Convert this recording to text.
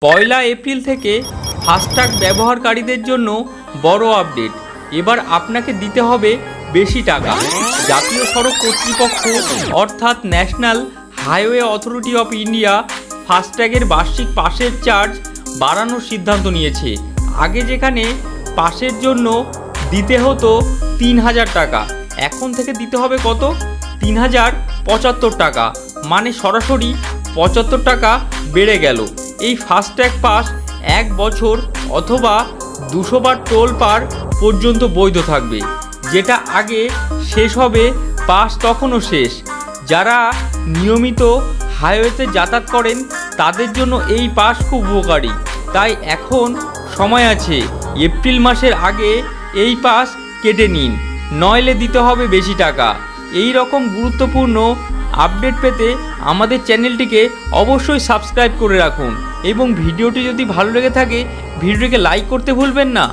পয়লা April থেকে FASTag ব্যবহারকারীদের জন্য বড় আপডেট। এবার আপনাকে দিতে হবে বেশি টাকা। জাতীয় সড়ক কর্তৃপক্ষ অর্থাৎ national highway authority of India ফাস্ট্যাগের বার্ষিক পাসের চার্জ বাড়ানোর সিদ্ধান্ত নিয়েছে। আগে যেখানে পাসের জন্য দিতে হতো ৩,০০০ টাকা, এখন থেকে দিতে হবে কত? ৩,০৭৫ টাকা, মানে সরাসরি ৭৫ টাকা বেড়ে গেল। এই ফাস্ট্যাগ পাস ১ বছর অথবা ২০০ বার টোল পার পর্যন্ত বৈধ থাকবে। যেটা আগে শেষ হবে পাস তখনও শেষ। যারা নিয়মিত হাইওয়েতে যাতায়াত করেন তাদের জন্য এই পাস খুব উপকারী। তাই এখন সময় আছে, এপ্রিল মাসের আগে এই পাস কেটে নিন, নইলে দিতে হবে বেশি টাকা। এই রকম গুরুত্বপূর্ণ আপডেট পেতে আমাদের চ্যানেলটিকে অবশ্যই সাবস্ক্রাইব করে রাখুন এবং ভিডিওটি যদি ভালো লেগে থাকে ভিডিওটিকে লাইক করতে ভুলবেন না।